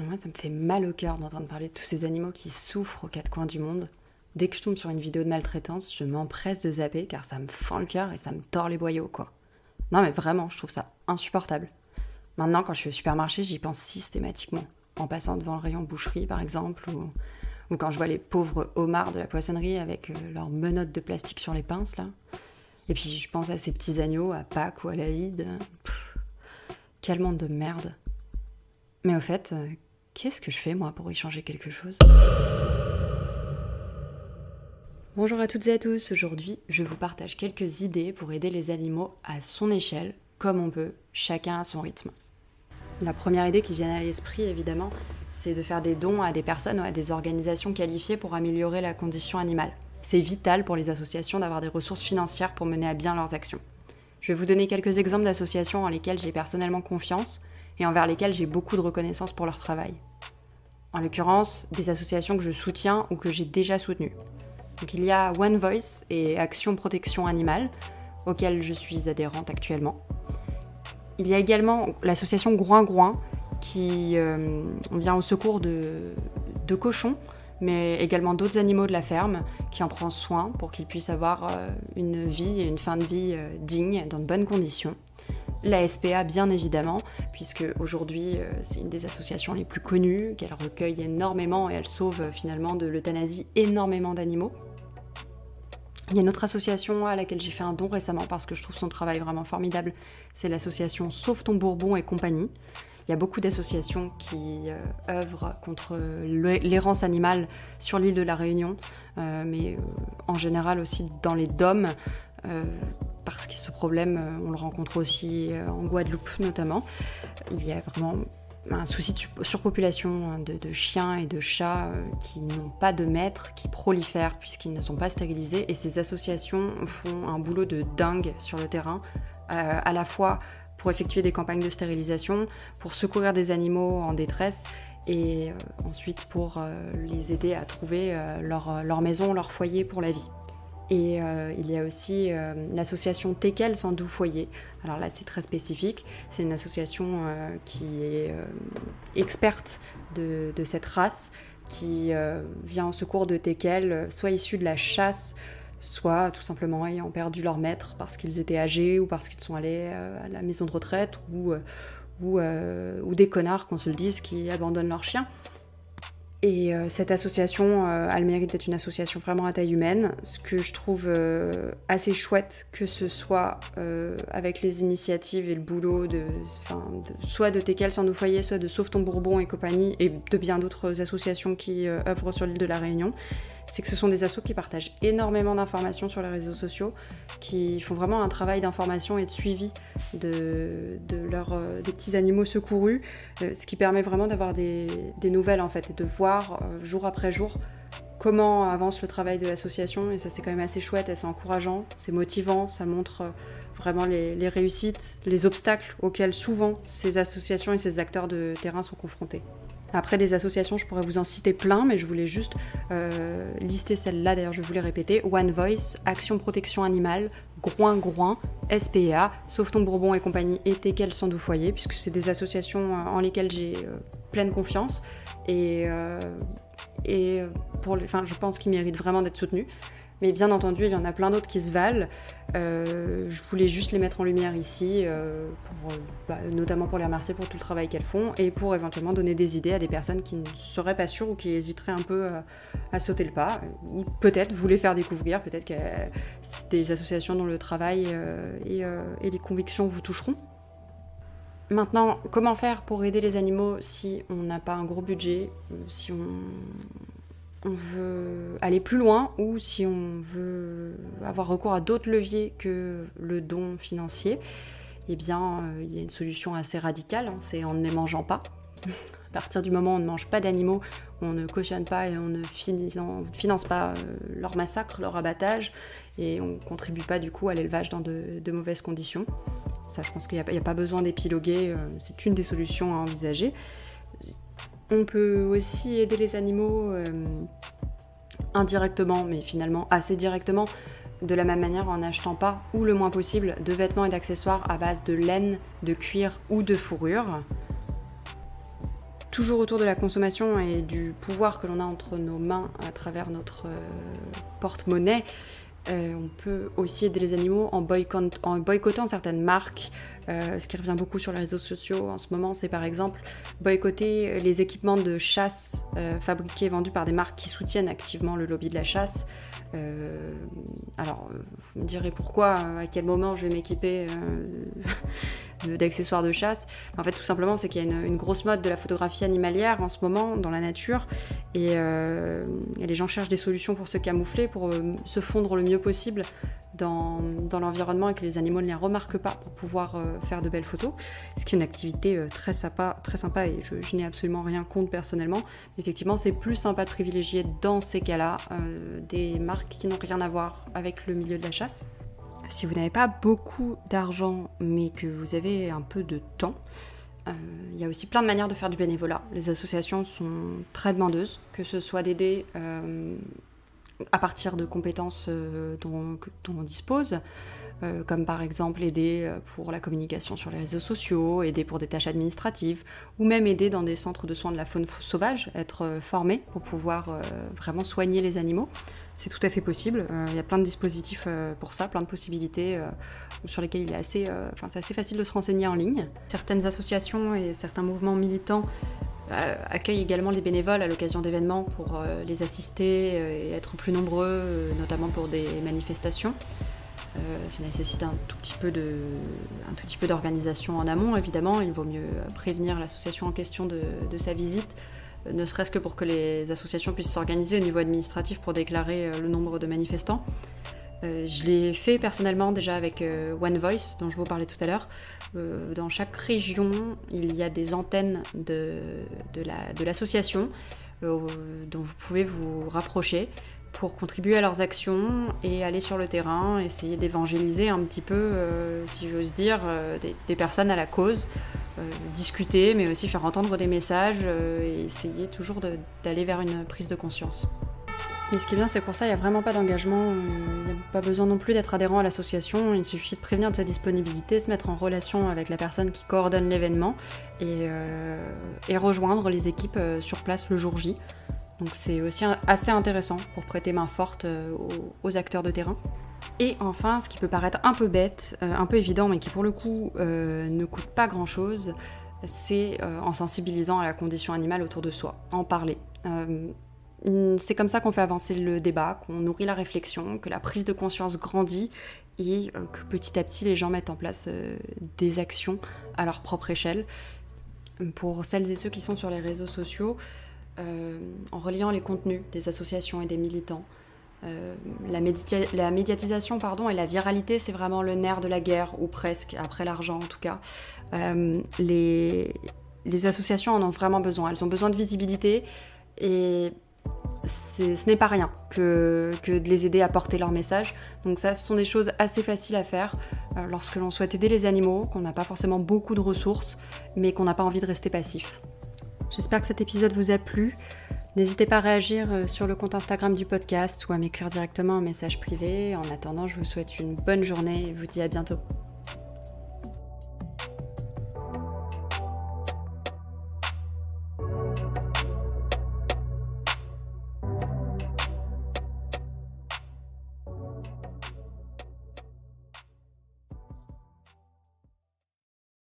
Moi, ça me fait mal au cœur d'entendre parler de tous ces animaux qui souffrent aux quatre coins du monde. Dès que je tombe sur une vidéo de maltraitance, je m'empresse de zapper car ça me fend le cœur et ça me tord les boyaux, quoi. Non mais vraiment, je trouve ça insupportable. Maintenant, quand je suis au supermarché, j'y pense systématiquement. En passant devant le rayon boucherie, par exemple, ou quand je vois les pauvres homards de la poissonnerie avec leurs menottes de plastique sur les pinces, là. Et puis je pense à ces petits agneaux à Pâques ou à l'Aïd. Quel monde de merde. Mais au fait, qu'est-ce que je fais, moi, pour y changer quelque chose ? Bonjour à toutes et à tous, aujourd'hui, je vous partage quelques idées pour aider les animaux à son échelle, comme on peut, chacun à son rythme. La première idée qui vient à l'esprit, évidemment, c'est de faire des dons à des personnes ou à des organisations qualifiées pour améliorer la condition animale. C'est vital pour les associations d'avoir des ressources financières pour mener à bien leurs actions. Je vais vous donner quelques exemples d'associations en lesquelles j'ai personnellement confiance et envers lesquelles j'ai beaucoup de reconnaissance pour leur travail. En l'occurrence, des associations que je soutiens ou que j'ai déjà soutenues. Donc il y a One Voice et Action Protection Animale, auxquelles je suis adhérente actuellement. Il y a également l'association Groin Groin, qui vient au secours de cochons, mais également d'autres animaux de la ferme, qui en prend soin pour qu'ils puissent avoir une vie et une fin de vie digne, dans de bonnes conditions. La SPA, bien évidemment, puisque aujourd'hui c'est une des associations les plus connues, qu'elle recueille énormément et elle sauve finalement de l'euthanasie énormément d'animaux. Il y a une autre association à laquelle j'ai fait un don récemment parce que je trouve son travail vraiment formidable, c'est l'association Sauve ton Bourbon et compagnie. Il y a beaucoup d'associations qui œuvrent contre l'errance animale sur l'île de la Réunion, mais en général aussi dans les DOM, parce que ce problème, on le rencontre aussi en Guadeloupe notamment. Il y a vraiment un souci de surpopulation de chiens et de chats qui n'ont pas de maître, qui prolifèrent puisqu'ils ne sont pas stérilisés. Et ces associations font un boulot de dingue sur le terrain, à la fois pour effectuer des campagnes de stérilisation, pour secourir des animaux en détresse et ensuite pour les aider à trouver leur maison, leur foyer pour la vie. Et il y a aussi l'association Teckel sans doux foyer. Alors là, c'est très spécifique. C'est une association qui est experte de cette race, qui vient au secours de Teckel, soit issus de la chasse, soit tout simplement ayant perdu leur maître parce qu'ils étaient âgés ou parce qu'ils sont allés à la maison de retraite ou des connards, qu'on se le dise, qui abandonnent leurs chiens. Et cette association a le mérite d'être une association vraiment à taille humaine, ce que je trouve assez chouette, que ce soit avec les initiatives et le boulot soit de Teckel sans doux foyer, soit de Sauve ton Bourbon et compagnie, et de bien d'autres associations qui œuvrent sur l'île de la Réunion. C'est que ce sont des assos qui partagent énormément d'informations sur les réseaux sociaux, qui font vraiment un travail d'information et de suivi des petits animaux secourus, ce qui permet vraiment d'avoir des nouvelles en fait, et de voir jour après jour comment avance le travail de l'association. Et ça, c'est quand même assez chouette, assez encourageant, c'est motivant, ça montre vraiment les réussites, les obstacles auxquels souvent ces associations et ces acteurs de terrain sont confrontés. Après, des associations, je pourrais vous en citer plein, mais je voulais juste lister celle-là, d'ailleurs je vais vous les répéter. One Voice, Action Protection Animale, Groin Groin, SPA, Sauve ton Bourbon et compagnie, et Teckel sans doux foyer, puisque c'est des associations en lesquelles j'ai pleine confiance, et je pense qu'ils méritent vraiment d'être soutenus. Mais bien entendu, il y en a plein d'autres qui se valent. Je voulais juste les mettre en lumière ici, notamment pour les remercier pour tout le travail qu'elles font et pour éventuellement donner des idées à des personnes qui ne seraient pas sûres ou qui hésiteraient un peu à sauter le pas. Ou peut-être vous les faire découvrir, peut-être que c'est des associations dont le travail et les convictions vous toucheront. Maintenant, comment faire pour aider les animaux si on n'a pas un gros budget, si on veut aller plus loin ou si on veut avoir recours à d'autres leviers que le don financier? Eh bien, il y a une solution assez radicale, c'est en ne les mangeant pas. À partir du moment où on ne mange pas d'animaux, on ne cautionne pas et on ne finance pas leur massacre, leur abattage, et on ne contribue pas du coup à l'élevage dans de mauvaises conditions. Ça, je pense qu'il n'y a pas besoin d'épiloguer, c'est une des solutions à envisager. On peut aussi aider les animaux indirectement, mais finalement assez directement, de la même manière en n'achetant pas, ou le moins possible, de vêtements et d'accessoires à base de laine, de cuir ou de fourrure. toujours autour de la consommation et du pouvoir que l'on a entre nos mains à travers notre porte-monnaie, on peut aussi aider les animaux en boycottant certaines marques. Ce qui revient beaucoup sur les réseaux sociaux en ce moment, c'est par exemple boycotter les équipements de chasse fabriqués et vendus par des marques qui soutiennent activement le lobby de la chasse. Alors, vous me direz pourquoi, à quel moment je vais m'équiper d'accessoires de chasse. En fait, tout simplement, c'est qu'il y a une grosse mode de la photographie animalière en ce moment dans la nature et les gens cherchent des solutions pour se camoufler, pour se fondre le mieux possible dans l'environnement et que les animaux ne les remarquent pas pour pouvoir faire de belles photos, ce qui est une activité très sympa et je n'ai absolument rien contre personnellement, mais effectivement c'est plus sympa de privilégier dans ces cas-là des marques qui n'ont rien à voir avec le milieu de la chasse. Si vous n'avez pas beaucoup d'argent mais que vous avez un peu de temps, il y a aussi plein de manières de faire du bénévolat. Les associations sont très demandeuses, que ce soit d'aider à partir de compétences dont on dispose, comme par exemple aider pour la communication sur les réseaux sociaux, aider pour des tâches administratives, ou même aider dans des centres de soins de la faune sauvage, être formé pour pouvoir vraiment soigner les animaux. C'est tout à fait possible, il y a plein de dispositifs pour ça, plein de possibilités sur lesquelles c'est assez facile de se renseigner en ligne. Certaines associations et certains mouvements militants accueillent également les bénévoles à l'occasion d'événements pour les assister et être plus nombreux, notamment pour des manifestations. Ça nécessite un tout petit peu d'organisation en amont, évidemment. Il vaut mieux prévenir l'association en question de sa visite, ne serait-ce que pour que les associations puissent s'organiser au niveau administratif pour déclarer le nombre de manifestants. Je l'ai fait personnellement déjà avec One Voice, dont je vous parlais tout à l'heure. Dans chaque région, il y a des antennes de l'association dont vous pouvez vous rapprocher pour contribuer à leurs actions et aller sur le terrain, essayer d'évangéliser un petit peu, si j'ose dire, des personnes à la cause, discuter, mais aussi faire entendre des messages et essayer toujours d'aller vers une prise de conscience. Et ce qui est bien, c'est que pour ça, il n'y a vraiment pas d'engagement, il n'y a pas besoin non plus d'être adhérent à l'association, il suffit de prévenir de sa disponibilité, se mettre en relation avec la personne qui coordonne l'événement et rejoindre les équipes sur place le jour J. Donc c'est aussi assez intéressant pour prêter main forte aux acteurs de terrain. Et enfin, ce qui peut paraître un peu bête, un peu évident, mais qui pour le coup ne coûte pas grand-chose, c'est en sensibilisant à la condition animale autour de soi, en parler. C'est comme ça qu'on fait avancer le débat, qu'on nourrit la réflexion, que la prise de conscience grandit et que petit à petit les gens mettent en place des actions à leur propre échelle. Pour celles et ceux qui sont sur les réseaux sociaux, en reliant les contenus des associations et des militants, la médiatisation et la viralité, c'est vraiment le nerf de la guerre, ou presque, après l'argent en tout cas. Les associations en ont vraiment besoin, elles ont besoin de visibilité et ce n'est pas rien que de les aider à porter leur message. Donc ça, ce sont des choses assez faciles à faire lorsque l'on souhaite aider les animaux, qu'on n'a pas forcément beaucoup de ressources, mais qu'on n'a pas envie de rester passif. J'espère que cet épisode vous a plu. N'hésitez pas à réagir sur le compte Instagram du podcast ou à m'écrire directement un message privé. En attendant, je vous souhaite une bonne journée et vous dis à bientôt.